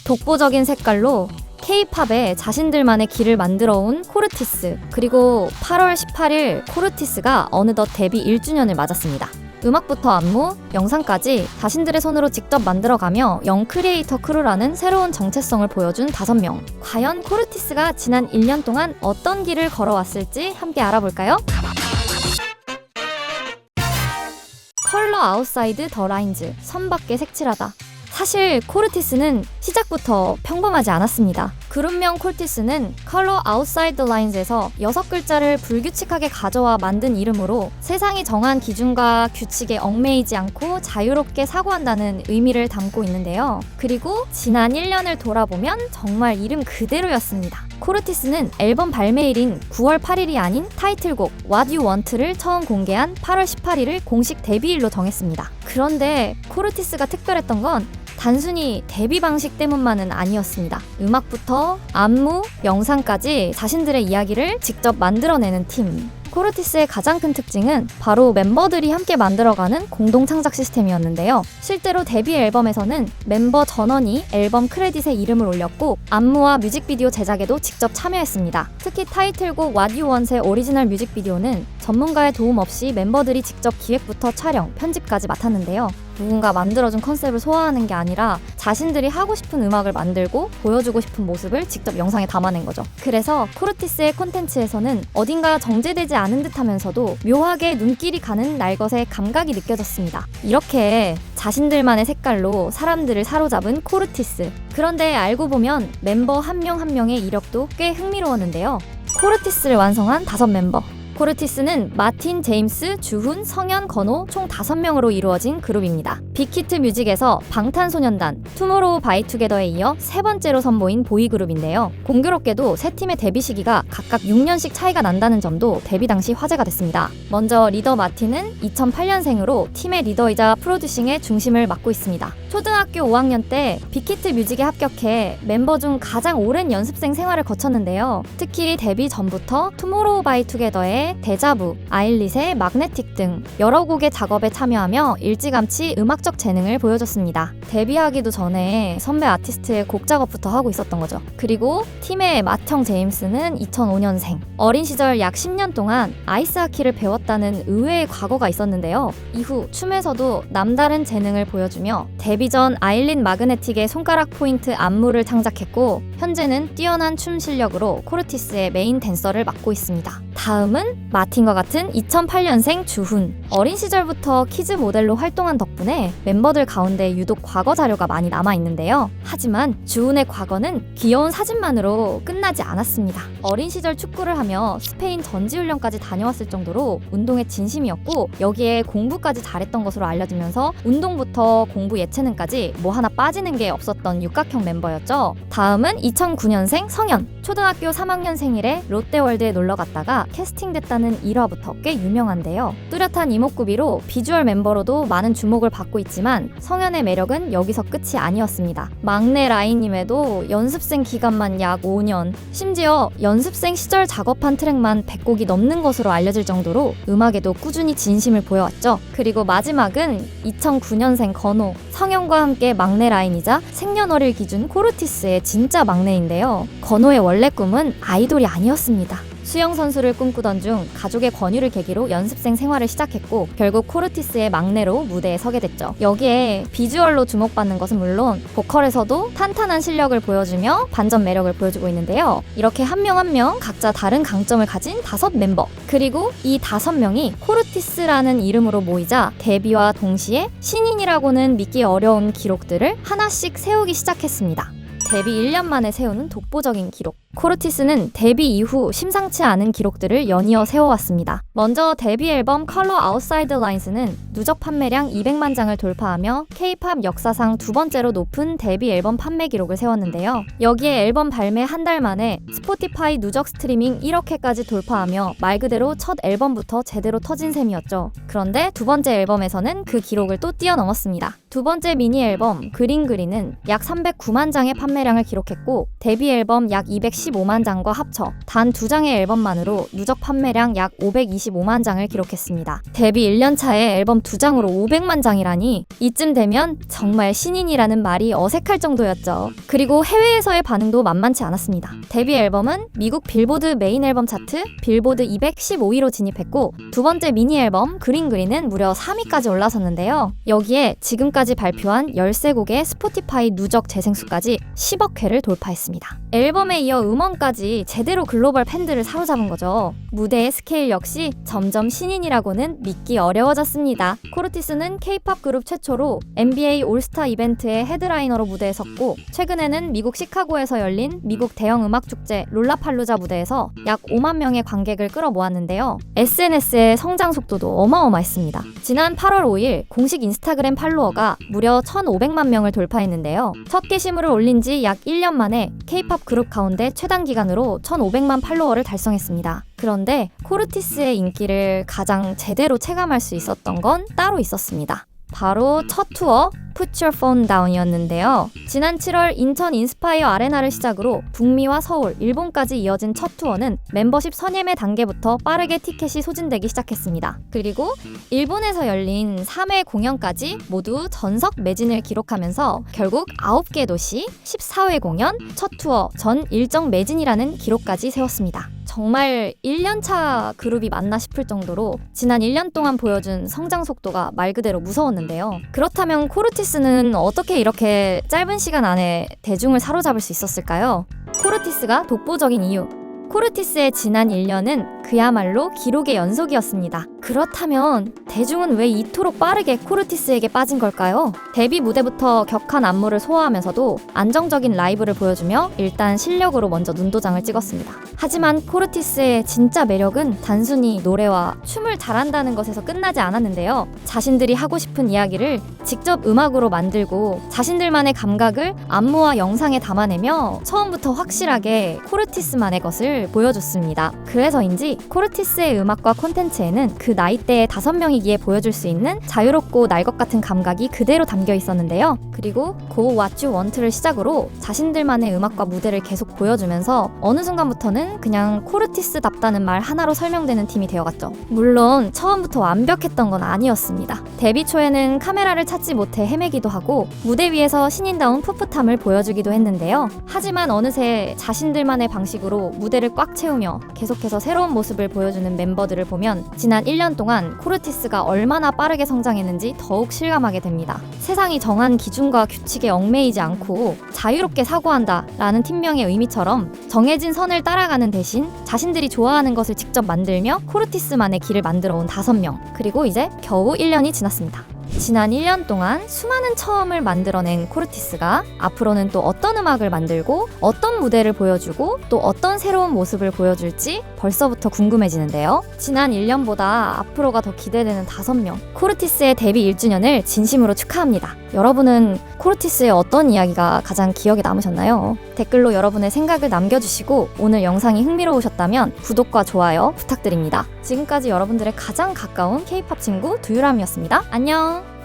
독보적인 색깔로 K-팝에 자신들만의 길을 만들어온 코르티스. 그리고 8월 18일 코르티스가 어느덧 데뷔 1주년을 맞았습니다. 음악부터 안무, 영상까지 자신들의 손으로 직접 만들어가며 영 크리에이터 크루라는 새로운 정체성을 보여준 5명. 과연 코르티스가 지난 1년 동안 어떤 길을 걸어왔을지 함께 알아볼까요? 컬러 아웃사이드 더 라인즈, 선밖에 색칠하다. 사실 코르티스는 시작부터 평범하지 않았습니다. 그룹명 콜티스는 컬러 아웃사이드 라인즈에서 6글자를 불규칙하게 가져와 만든 이름으로 세상이 정한 기준과 규칙에 얽매이지 않고 자유롭게 사고한다는 의미를 담고 있는데요. 그리고 지난 1년을 돌아보면 정말 이름 그대로였습니다. 코르티스는 앨범 발매일인 9월 8일이 아닌 타이틀곡 What You Want를 처음 공개한 8월 18일을 공식 데뷔일로 정했습니다. 그런데 코르티스가 특별했던 건 단순히 데뷔 방식 때문만은 아니었습니다. 음악부터 안무, 영상까지 자신들의 이야기를 직접 만들어내는 팀. 코르티스의 가장 큰 특징은 바로 멤버들이 함께 만들어가는 공동 창작 시스템이었는데요. 실제로 데뷔 앨범에서는 멤버 전원이 앨범 크레딧에 이름을 올렸고 안무와 뮤직비디오 제작에도 직접 참여했습니다. 특히 타이틀곡 What You Want의 오리지널 뮤직비디오는 전문가의 도움 없이 멤버들이 직접 기획부터 촬영, 편집까지 맡았는데요. 누군가 만들어준 컨셉을 소화하는 게 아니라 자신들이 하고 싶은 음악을 만들고 보여주고 싶은 모습을 직접 영상에 담아낸 거죠. 그래서 코르티스의 콘텐츠에서는 어딘가 정제되지 않은 듯 하면서도 묘하게 눈길이 가는 날것의 감각이 느껴졌습니다. 이렇게 자신들만의 색깔로 사람들을 사로잡은 코르티스. 그런데 알고 보면 멤버 한 명 한 명의 이력도 꽤 흥미로웠는데요. 코르티스를 완성한 5멤버. 코르티스는 마틴, 제임스, 주훈, 성현, 건호 총 5명으로 이루어진 그룹입니다. 빅히트 뮤직에서 방탄소년단, 투모로우 바이투게더에 이어 3번째로 선보인 보이그룹인데요. 공교롭게도 세 팀의 데뷔 시기가 각각 6년씩 차이가 난다는 점도 데뷔 당시 화제가 됐습니다. 먼저 리더 마틴은 2008년생으로 팀의 리더이자 프로듀싱의 중심을 맡고 있습니다. 초등학교 5학년 때 빅히트 뮤직에 합격해 멤버 중 가장 오랜 연습생 생활을 거쳤는데요. 특히 데뷔 전부터 투모로우 바이투게더의 데자부, 아일릿의 magnetic 등 여러 곡의 작업에 참여하며 일찌감치 음악적 재능을 보여줬습니다. 데뷔하기도 전에 선배 아티스트의 곡 작업부터 하고 있었던 거죠. 그리고 팀의 맏형 제임스는 2005년생. 어린 시절 약 10년 동안 아이스하키를 배웠다는 의외의 과거가 있었는데요. 이후 춤에서도 남다른 재능을 보여주며 데뷔 전 아일릿 마그네틱의 손가락 포인트 안무를 창작했고 현재는 뛰어난 춤 실력으로 코르티스의 메인 댄서를 맡고 있습니다. 다음은 마틴과 같은 2008년생 주훈. 어린 시절부터 키즈 모델로 활동한 덕분에 멤버들 가운데 유독 과거 자료가 많이 남아있는데요. 하지만 주훈의 과거는 귀여운 사진만으로 끝나지 않았습니다. 어린 시절 축구를 하며 스페인 전지훈련까지 다녀왔을 정도로 운동에 진심이었고 여기에 공부까지 잘했던 것으로 알려지면서 운동부터 공부 예체능까지 뭐 하나 빠지는 게 없었던 육각형 멤버였죠. 다음은 2009년생 성현. 초등학교 3학년 생일에 롯데월드에 놀러 갔다가 캐스팅됐다는 일화부터 꽤 유명한데요. 뚜렷한 이목구비로 비주얼 멤버로도 많은 주목을 받고 있지만 성현의 매력은 여기서 끝이 아니었습니다. 막내 라인임에도 연습생 기간만 약 5년, 심지어 연습생 시절 작업한 트랙만 100곡이 넘는 것으로 알려질 정도로 음악에도 꾸준히 진심을 보여왔죠. 그리고 마지막은 2009년생 건호. 성현과 함께 막내 라인이자 생년월일 기준 코르티스의 진짜 막내인데요. 건호의 원래 꿈은 아이돌이 아니었습니다. 수영 선수를 꿈꾸던 중 가족의 권유를 계기로 연습생 생활을 시작했고 결국 코르티스의 막내로 무대에 서게 됐죠. 여기에 비주얼로 주목받는 것은 물론 보컬에서도 탄탄한 실력을 보여주며 반전 매력을 보여주고 있는데요. 이렇게 한 명 한 명 각자 다른 강점을 가진 5멤버. 그리고 이 5명이 코르티스라는 이름으로 모이자 데뷔와 동시에 신인이라고는 믿기 어려운 기록들을 하나씩 세우기 시작했습니다. 데뷔 1년 만에 세우는 독보적인 기록. 코르티스는 데뷔 이후 심상치 않은 기록들을 연이어 세워왔습니다. 먼저 데뷔 앨범 컬러 아웃사이드 라인스는 누적 판매량 200만 장을 돌파하며 K-팝 역사상 2번째로 높은 데뷔 앨범 판매 기록을 세웠는데요. 여기에 앨범 발매 한 달 만에 스포티파이 누적 스트리밍 1억회까지 돌파하며 말 그대로 첫 앨범부터 제대로 터진 셈이었죠. 그런데 두 번째 앨범에서는 그 기록을 또 뛰어넘었습니다. 두 번째 미니 앨범 그린그린은 약 309만 장의 판매량을 기록했고 데뷔 앨범 약 210 215만 장과 합쳐 단 2장의 앨범만으로 누적 판매량 약 525만 장을 기록했습니다. 데뷔 1년차에 앨범 2장으로 500만 장이라니 이쯤 되면 정말 신인이라는 말이 어색할 정도였죠. 그리고 해외에서의 반응도 만만치 않았습니다. 데뷔 앨범은 미국 빌보드 메인 앨범 차트 빌보드 215위로 진입했고 두 번째 미니 앨범 그린은 무려 3위까지 올라섰는데요. 여기에 지금까지 발표한 13곡의 스포티파이 누적 재생수까지 10억 회를 돌파했습니다. 앨범에 이어 음원까지 제대로 글로벌 팬들을 사로잡은 거죠. 무대의 스케일 역시 점점 신인이라고는 믿기 어려워졌습니다. 코르티스는 K-팝 그룹 최초로 NBA 올스타 이벤트의 헤드라이너로 무대에 섰고 최근에는 미국 시카고에서 열린 미국 대형 음악 축제 롤라팔루자 무대에서 약 5만 명의 관객을 끌어모았는데요. SNS의 성장 속도도 어마어마했습니다. 지난 8월 5일 공식 인스타그램 팔로워가 무려 1,500만 명을 돌파했는데요. 첫 게시물을 올린 지 약 1년 만에 K-팝 그룹 가운데 최단 기간으로 1,500만 팔로워를 달성했습니다. 그런데 코르티스의 인기를 가장 제대로 체감할 수 있었던 건 따로 있었습니다. 바로 첫 투어 Put Your Phone Down이었는데요. 지난 7월 인천 인스파이어 아레나를 시작으로 북미와 서울, 일본까지 이어진 첫 투어는 멤버십 선예매 단계부터 빠르게 티켓이 소진되기 시작했습니다. 그리고 일본에서 열린 3회 공연까지 모두 전석 매진을 기록하면서 결국 9개 도시, 14회 공연, 첫 투어 전 일정 매진이라는 기록까지 세웠습니다. 정말 1년차 그룹이 맞나 싶을 정도로 지난 1년 동안 보여준 성장 속도가 말 그대로 무서웠는데요. 그렇다면 코르티스는 어떻게 이렇게 짧은 시간 안에 대중을 사로잡을 수 있었을까요? 코르티스가 독보적인 이유. 코르티스의 지난 1년은 그야말로 기록의 연속이었습니다. 그렇다면 대중은 왜 이토록 빠르게 코르티스에게 빠진 걸까요? 데뷔 무대부터 격한 안무를 소화하면서도 안정적인 라이브를 보여주며 일단 실력으로 먼저 눈도장을 찍었습니다. 하지만 코르티스의 진짜 매력은 단순히 노래와 춤을 잘한다는 것에서 끝나지 않았는데요. 자신들이 하고 싶은 이야기를 직접 음악으로 만들고 자신들만의 감각을 안무와 영상에 담아내며 처음부터 확실하게 코르티스만의 것을 보여줬습니다. 그래서인지 코르티스의 음악과 콘텐츠에는 그 나이대의 5명이기에 보여줄 수 있는 자유롭고 날 것 같은 감각이 그대로 담겨 있었는데요. 그리고 Go What You Want를 시작으로 자신들만의 음악과 무대를 계속 보여주면서 어느 순간부터는 그냥 코르티스답다는 말 하나로 설명되는 팀이 되어갔죠. 물론 처음부터 완벽했던 건 아니었습니다. 데뷔 초에는 카메라를 찾지 못해 헤매기도 하고 무대 위에서 신인다운 풋풋함을 보여주기도 했는데요. 하지만 어느새 자신들만의 방식으로 무대를 꽉 채우며 계속해서 새로운 모습을 보여주는 멤버들을 보면 지난 1년 동안 코르티스가 얼마나 빠르게 성장했는지 더욱 실감하게 됩니다. 세상이 정한 기준과 규칙에 얽매이지 않고 자유롭게 사고한다 라는 팀명의 의미처럼 정해진 선을 따라가는 대신 자신들이 좋아하는 것을 직접 만들며 코르티스만의 길을 만들어 온 5명. 그리고 이제 겨우 1년이 지났습니다. 지난 1년 동안 수많은 처음을 만들어낸 코르티스가 앞으로는 또 어떤 음악을 만들고 어떤 무대를 보여주고 또 어떤 새로운 모습을 보여줄지 벌써부터 궁금해지는데요. 지난 1년보다 앞으로가 더 기대되는 5명. 코르티스의 데뷔 1주년을 진심으로 축하합니다. 여러분은 코르티스의 어떤 이야기가 가장 기억에 남으셨나요? 댓글로 여러분의 생각을 남겨주시고 오늘 영상이 흥미로우셨다면 구독과 좋아요 부탁드립니다. 지금까지 여러분들의 가장 가까운 K-팝 친구 두유람이었습니다. 안녕!